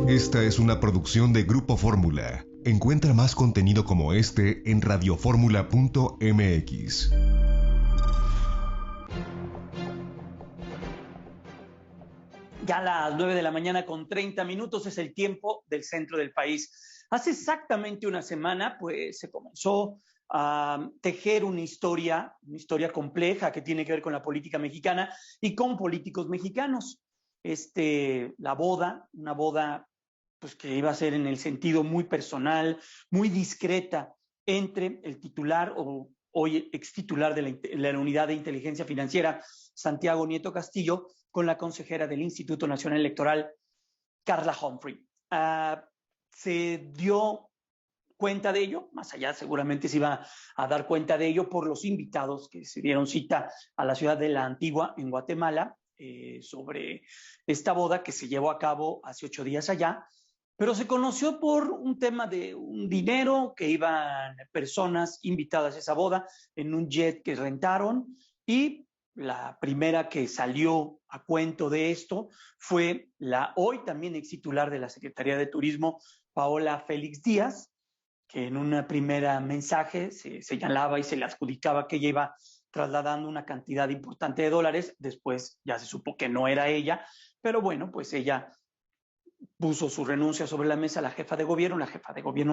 Esta es una producción de Grupo Fórmula. Encuentra más contenido como este en radioformula.mx. Ya a las 9 de la mañana con 30 minutos es el tiempo del centro del país. Hace exactamente una semana, pues se comenzó a tejer una historia compleja que tiene que ver con la política mexicana y con políticos mexicanos. Una boda pues que iba a ser en el sentido muy personal, muy discreta, entre el titular o hoy ex titular de la Unidad de Inteligencia Financiera, Santiago Nieto Castillo, con la consejera del Instituto Nacional Electoral, Carla Humphrey. Se dio cuenta de ello, más allá seguramente se iba a dar cuenta de ello por los invitados que se dieron cita a la ciudad de La Antigua, en Guatemala, sobre esta boda que se llevó a cabo hace 8 días allá, pero se conoció por un tema de un dinero, que iban personas invitadas a esa boda en un jet que rentaron, y la primera que salió a cuento de esto fue la hoy también ex titular de la Secretaría de Turismo, Paola Félix Díaz, que en un primer mensaje se señalaba y se le adjudicaba que ella iba trasladando una cantidad importante de dólares. Después ya se supo que no era ella, pero bueno, pues ella puso su renuncia sobre la mesa a la jefa de gobierno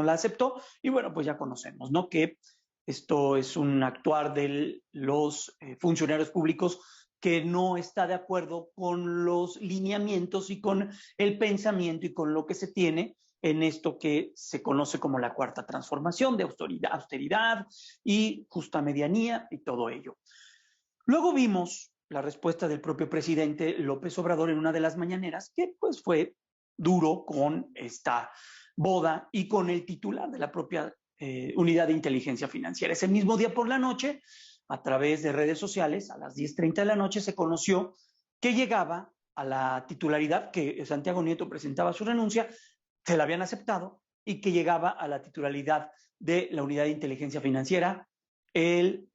la aceptó, y bueno, pues ya conocemos, ¿no?, que esto es un actuar de los funcionarios públicos que no está de acuerdo con los lineamientos y con el pensamiento y con lo que se tiene en esto que se conoce como la cuarta transformación de austeridad y justa medianía y todo ello. Luego vimos la respuesta del propio presidente López Obrador en una de las mañaneras, que pues fue duro con esta boda y con el titular de la propia Unidad de Inteligencia Financiera. Ese mismo día por la noche, a través de redes sociales, a las 10:30 de la noche, se conoció que llegaba a la titularidad, que Santiago Nieto presentaba su renuncia, se la habían aceptado, y que llegaba a la titularidad de la Unidad de Inteligencia Financiera el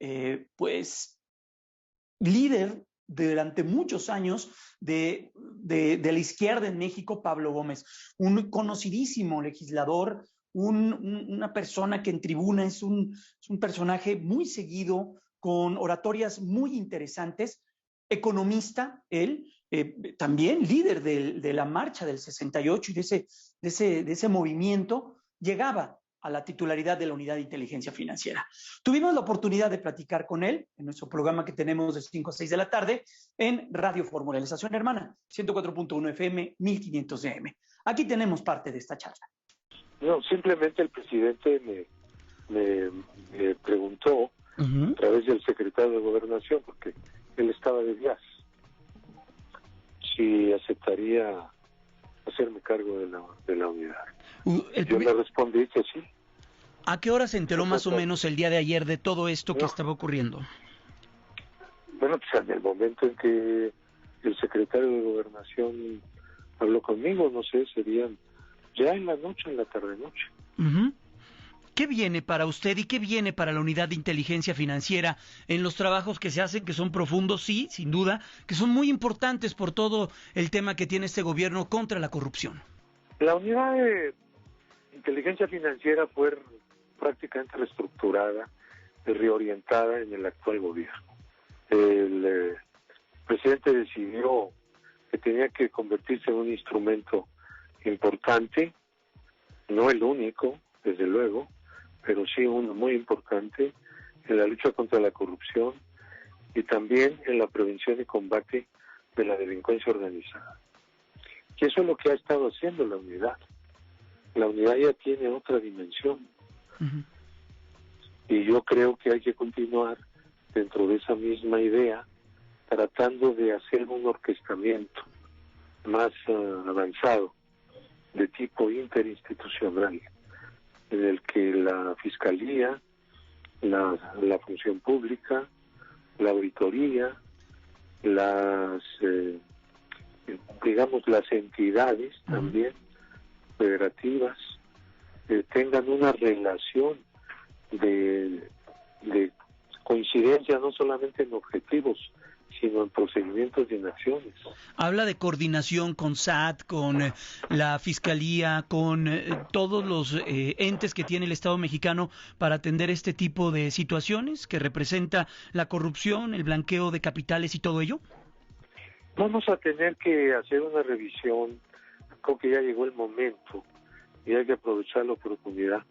líder durante muchos años de la izquierda en México, Pablo Gómez, un conocidísimo legislador, una persona que en tribuna es un personaje muy seguido, con oratorias muy interesantes, economista, él, también líder de la marcha del 68 y de ese movimiento, llegaba a la titularidad de la Unidad de Inteligencia Financiera. Tuvimos la oportunidad de platicar con él en nuestro programa que tenemos de 5 a 6 de la tarde en Radio Fórmula, la estación hermana, 104.1 FM, 1500 AM. Aquí tenemos parte de esta charla. No, simplemente el presidente me preguntó a través del secretario de Gobernación, porque él estaba de viaje, si aceptaría hacerme cargo de la unidad. Yo le respondí que sí. ¿A qué hora se enteró más o menos el día de ayer de todo esto que estaba ocurriendo? Bueno, pues en el momento en que el secretario de Gobernación habló conmigo, no sé, serían ya en la noche, en la tarde-noche. ¿Qué viene para usted y qué viene para la Unidad de Inteligencia Financiera en los trabajos que se hacen, que son profundos, sí, sin duda, que son muy importantes por todo el tema que tiene este gobierno contra la corrupción? La Unidad de Inteligencia Financiera fue prácticamente reestructurada y reorientada en el actual gobierno. El presidente decidió que tenía que convertirse en un instrumento importante, no el único, desde luego, pero sí uno muy importante en la lucha contra la corrupción y también en la prevención y combate de la delincuencia organizada. Y eso es lo que ha estado haciendo la unidad. La unidad ya tiene otra dimensión. Y yo creo que hay que continuar dentro de esa misma idea, tratando de hacer un orquestamiento más avanzado, de tipo interinstitucional, en el que la Fiscalía, la Función Pública, la Auditoría, las entidades también federativas, tengan una relación de coincidencia, no solamente en objetivos, sino en procedimientos y en acciones. Habla de coordinación con SAT, con la Fiscalía, con todos los entes que tiene el Estado mexicano para atender este tipo de situaciones que representa la corrupción, el blanqueo de capitales y todo ello. Vamos a tener que hacer una revisión. Creo que ya llegó el momento y hay que aprovechar la oportunidad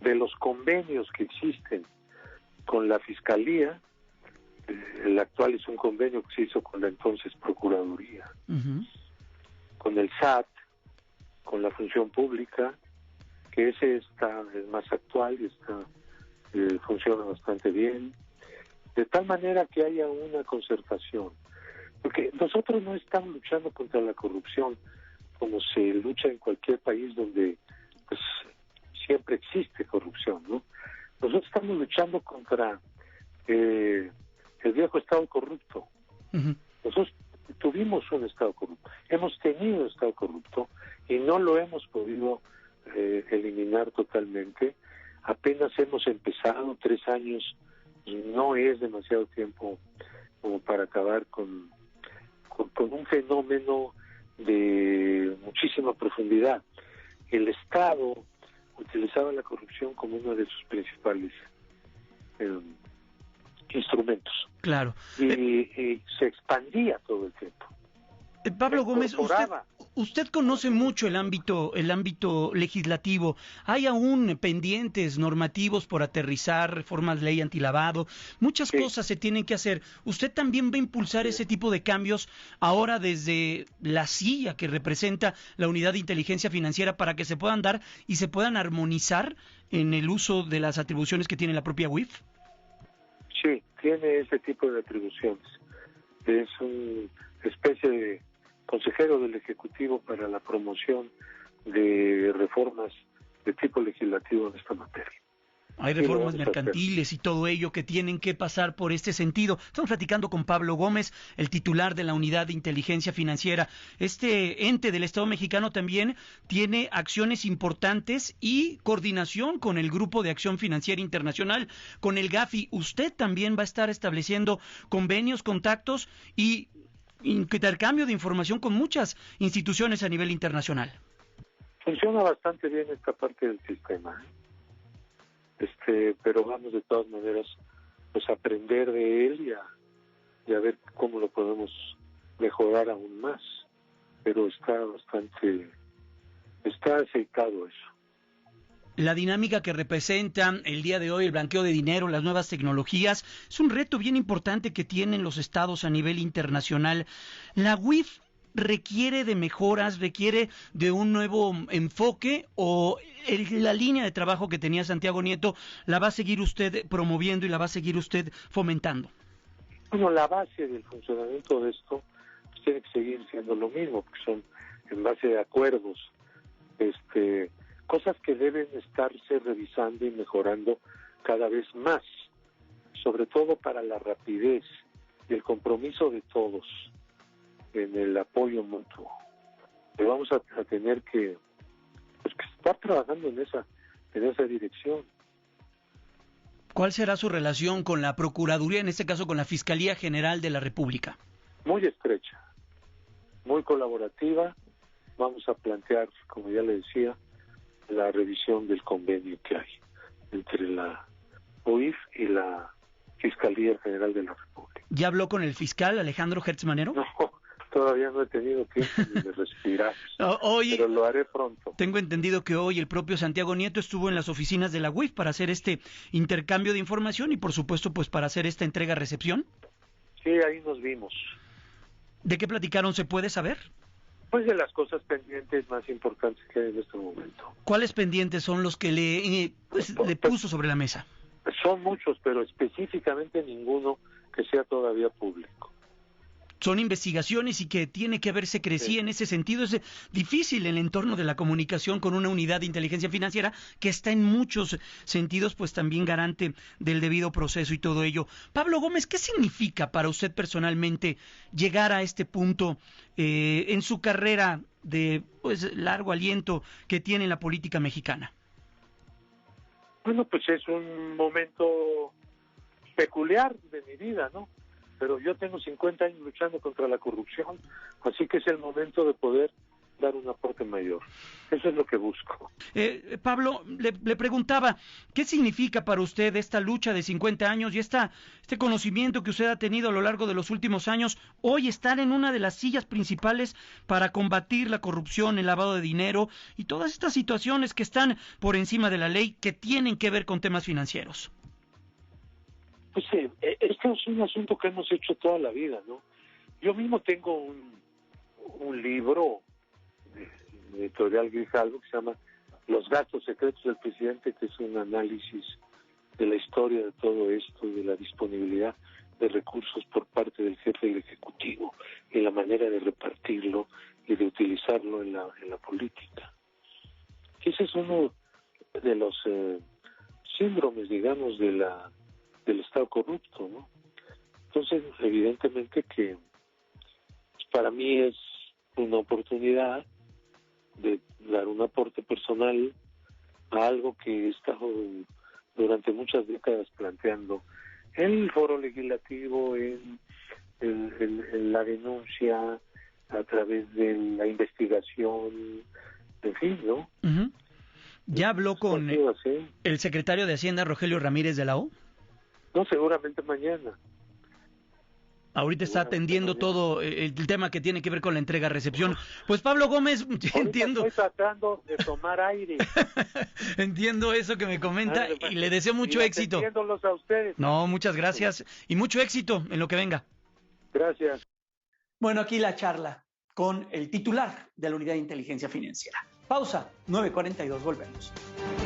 de los convenios que existen con la Fiscalía. El actual es un convenio que se hizo con la entonces Procuraduría, con el SAT, con la Función Pública, que ese es más actual y funciona bastante bien, de tal manera que haya una concertación. Porque nosotros no estamos luchando contra la corrupción como se lucha en cualquier país donde pues siempre existe corrupción, ¿no? Nosotros estamos luchando contra el viejo Estado corrupto. Nosotros tuvimos un Estado corrupto, hemos tenido un Estado corrupto y no lo hemos podido eliminar totalmente. Apenas hemos empezado, 3 años no es demasiado tiempo como para acabar con un fenómeno de muchísima profundidad. El Estado utilizaba la corrupción como uno de sus principales instrumentos. Claro. Y se expandía todo el tiempo. Pablo Gómez, usted conoce mucho el ámbito legislativo. Hay aún pendientes normativos por aterrizar, reformas de ley antilavado, muchas cosas se tienen que hacer. ¿Usted también va a impulsar ese tipo de cambios ahora desde la silla que representa la Unidad de Inteligencia Financiera para que se puedan dar y se puedan armonizar en el uso de las atribuciones que tiene la propia UIF? Sí, tiene ese tipo de atribuciones. Es una especie de consejero del Ejecutivo para la promoción de reformas de tipo legislativo en esta materia. Hay reformas mercantiles y todo ello que tienen que pasar por este sentido. Estamos platicando con Pablo Gómez, el titular de la Unidad de Inteligencia Financiera. Este ente del Estado mexicano también tiene acciones importantes y coordinación con el Grupo de Acción Financiera Internacional, con el GAFI. Usted también va a estar estableciendo convenios, contactos y intercambio de información con muchas instituciones a nivel internacional. Funciona bastante bien esta parte del sistema, pero vamos de todas maneras pues a aprender de él y a ver cómo lo podemos mejorar aún más, pero está aceitado eso. La dinámica que representa el día de hoy el blanqueo de dinero, las nuevas tecnologías, es un reto bien importante que tienen los estados a nivel internacional. La UIF requiere de mejoras, requiere de un nuevo enfoque, o la línea de trabajo que tenía Santiago Nieto la va a seguir usted promoviendo y la va a seguir usted fomentando. Bueno, la base del funcionamiento de esto pues tiene que seguir siendo lo mismo, porque son en base de acuerdos, cosas que deben estarse revisando y mejorando cada vez más, sobre todo para la rapidez y el compromiso de todos en el apoyo mutuo. Pero vamos a tener que estar trabajando en esa dirección. ¿Cuál será su relación con la Procuraduría, en este caso con la Fiscalía General de la República? Muy estrecha, muy colaborativa. Vamos a plantear, como ya le decía, la revisión del convenio que hay entre la UIF y la Fiscalía General de la República. ¿Ya habló con el fiscal Alejandro Hertz Manero? No, todavía no he tenido tiempo ni de respirar, pero lo haré pronto. Tengo entendido que hoy el propio Santiago Nieto estuvo en las oficinas de la UIF para hacer este intercambio de información y por supuesto pues para hacer esta entrega-recepción. Sí, ahí nos vimos. ¿De qué platicaron, se puede saber? Pues de las cosas pendientes más importantes que hay en este momento. ¿Cuáles pendientes son los que le puso sobre la mesa? Son muchos, pero específicamente ninguno que sea todavía público. Son investigaciones y que tiene que haber secrecía en ese sentido. Es difícil el entorno de la comunicación con una unidad de inteligencia financiera que está en muchos sentidos pues también garante del debido proceso y todo ello. Pablo Gómez, ¿qué significa para usted personalmente llegar a este punto en su carrera de largo aliento que tiene en la política mexicana? Bueno, pues es un momento peculiar de mi vida, ¿no? pero yo tengo 50 años luchando contra la corrupción, así que es el momento de poder dar un aporte mayor. Eso es lo que busco. Pablo, le preguntaba, ¿qué significa para usted esta lucha de 50 años y este conocimiento que usted ha tenido a lo largo de los últimos años, hoy estar en una de las sillas principales para combatir la corrupción, el lavado de dinero y todas estas situaciones que están por encima de la ley que tienen que ver con temas financieros? Pues esto es un asunto que hemos hecho toda la vida, ¿no? Yo mismo tengo un libro de editorial Grijalvo que se llama Los gastos secretos del presidente, que es un análisis de la historia de todo esto, de la disponibilidad de recursos por parte del jefe del Ejecutivo y la manera de repartirlo y de utilizarlo en la política. Ese es uno de los síndromes, digamos, del Estado corrupto, ¿no? Entonces, evidentemente que para mí es una oportunidad de dar un aporte personal a algo que he estado durante muchas décadas planteando en el foro legislativo, en la denuncia, a través de la investigación, en fin, ¿no? Uh-huh. ¿Ya habló con el secretario de Hacienda, Rogelio Ramírez de la O? No, seguramente mañana. Ahorita está atendiendo todo el tema que tiene que ver con la entrega-recepción. Pues Pablo Gómez, entiendo. Estoy tratando de tomar aire. Entiendo eso que me comenta y le deseo mucho éxito. A ustedes. No, muchas gracias y mucho éxito en lo que venga. Gracias. Bueno, aquí la charla con el titular de la Unidad de Inteligencia Financiera. Pausa, 9:42, volvemos.